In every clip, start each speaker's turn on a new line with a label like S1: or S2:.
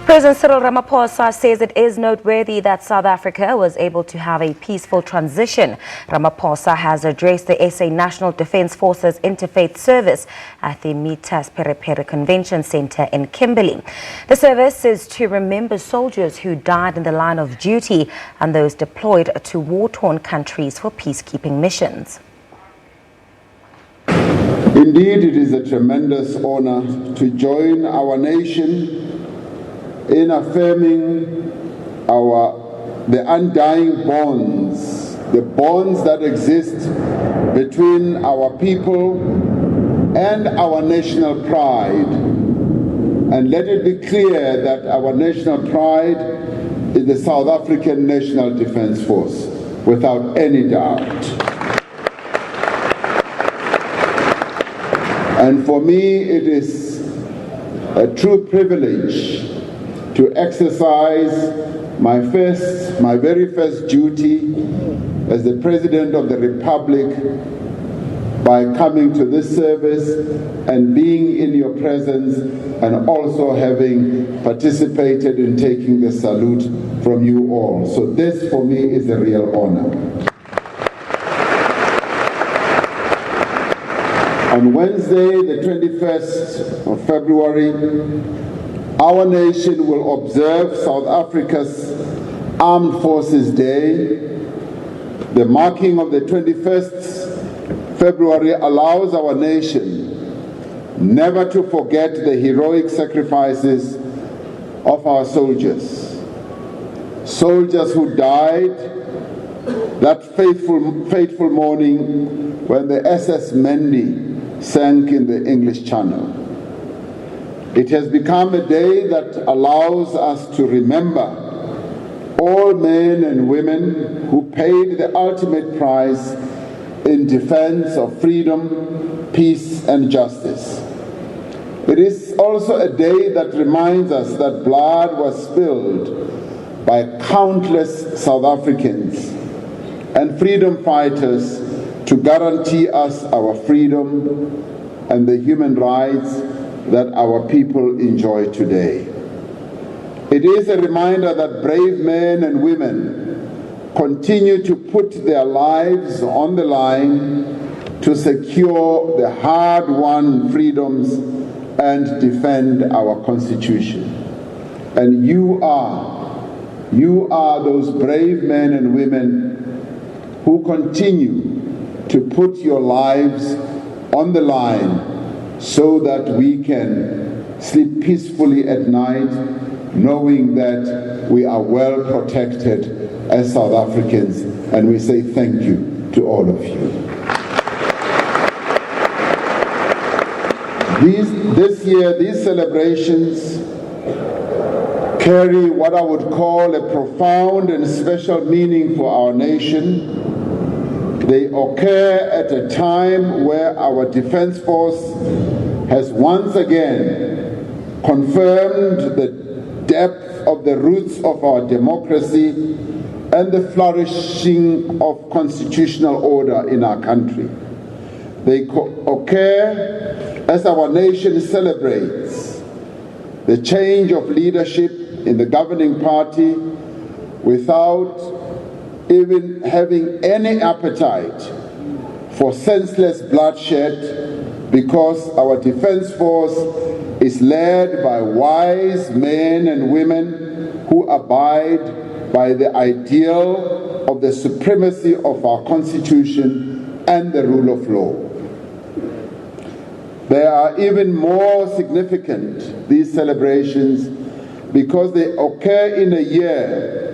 S1: President Cyril Ramaphosa says it is noteworthy that South Africa was able to have a peaceful transition. Ramaphosa has addressed the SA National Defence Forces Interfaith Service at the Mittah Seperepere Convention Centre in Kimberley. The service is to remember soldiers who died in the line of duty and those deployed to war-torn countries for peacekeeping missions.
S2: Indeed, it is a tremendous honor to join our nation in affirming the undying bonds, the bonds that exist between our people and our national pride. And let it be clear that our national pride is the South African National Defence Force, without any doubt. And for me, it is a true privilege to exercise my very first duty as the President of the Republic by coming to this service and being in your presence, and also having participated in taking the salute from you all. So this for me is a real honor. On Wednesday, the 21st of February, our nation will observe South Africa's Armed Forces Day. The marking of the 21st February allows our nation never to forget the heroic sacrifices of our soldiers. Soldiers who died that fateful morning when the SS Mendi sank in the English Channel. It has become a day that allows us to remember all men and women who paid the ultimate price in defense of freedom, peace, and justice. It is also a day that reminds us that blood was spilled by countless South Africans and freedom fighters to guarantee us our freedom and the human rights that our people enjoy today. It is a reminder that brave men and women continue to put their lives on the line to secure the hard-won freedoms and defend our Constitution. And you are those brave men and women who continue to put your lives on the line so that we can sleep peacefully at night, knowing that we are well protected as South Africans, and we say thank you to all of you. This year, these celebrations carry what I would call a profound and special meaning for our nation. They occur at a time where our Defence Force has once again confirmed the depth of the roots of our democracy and the flourishing of constitutional order in our country. They occur as our nation celebrates the change of leadership in the governing party without even having any appetite for senseless bloodshed, because our Defence Force is led by wise men and women who abide by the ideal of the supremacy of our Constitution and the rule of law. They are even more significant, these celebrations, because they occur in a year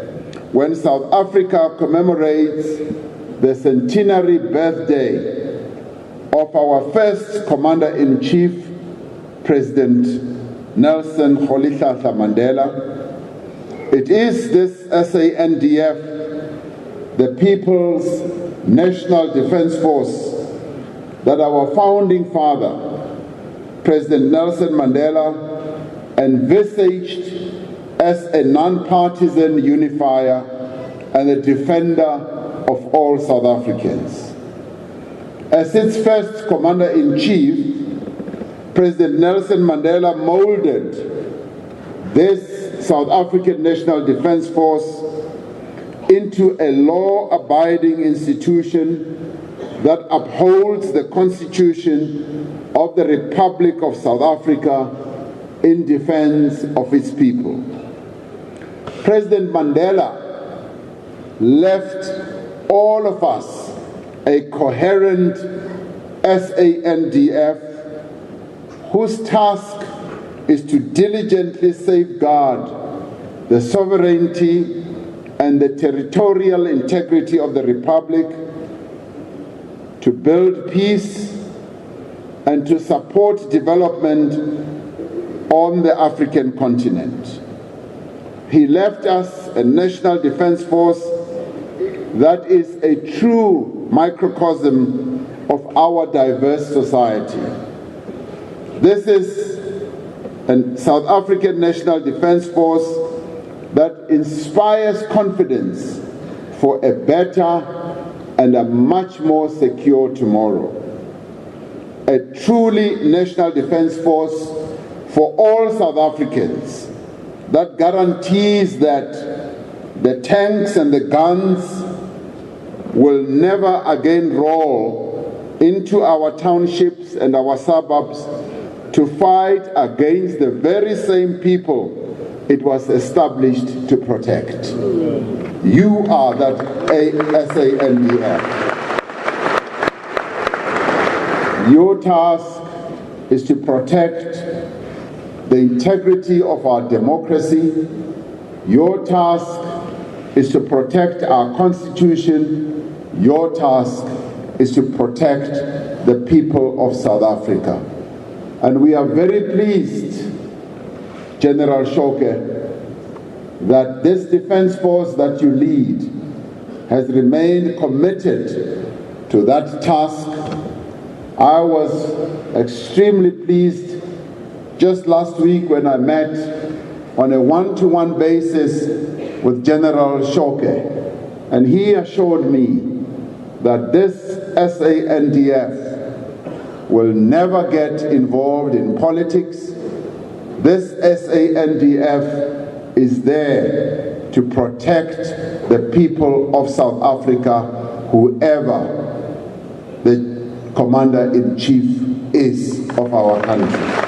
S2: when South Africa commemorates the centenary birthday of our first Commander-in-Chief, President Nelson Rolihlahla Mandela. It is this SANDF, the People's National Defence Force, that our founding father, President Nelson Mandela, envisaged as a non-partisan unifier and a defender of all South Africans. As its first Commander-in-Chief, President Nelson Mandela molded this South African National Defence Force into a law-abiding institution that upholds the Constitution of the Republic of South Africa in defense of its people. President Mandela left all of us a coherent SANDF whose task is to diligently safeguard the sovereignty and the territorial integrity of the Republic, to build peace and to support development on the African continent. He left us a national defense force that is a true microcosm of our diverse society. This is a South African National Defence Force that inspires confidence for a better and a much more secure tomorrow. A truly national defence force for all South Africans that guarantees that the tanks and the guns will never again roll into our townships and our suburbs to fight against the very same people it was established to protect. You are that SANDF. Your task is to protect the integrity of our democracy. Your task is to protect our Constitution. Your task is to protect the people of South Africa. And we are very pleased, General Shoke, that this defense force that you lead has remained committed to that task. I was extremely pleased just last week when I met on a one-to-one basis with General Shoke, and he assured me that this SANDF will never get involved in politics. This SANDF is there to protect the people of South Africa, whoever the Commander-in-Chief is of our country.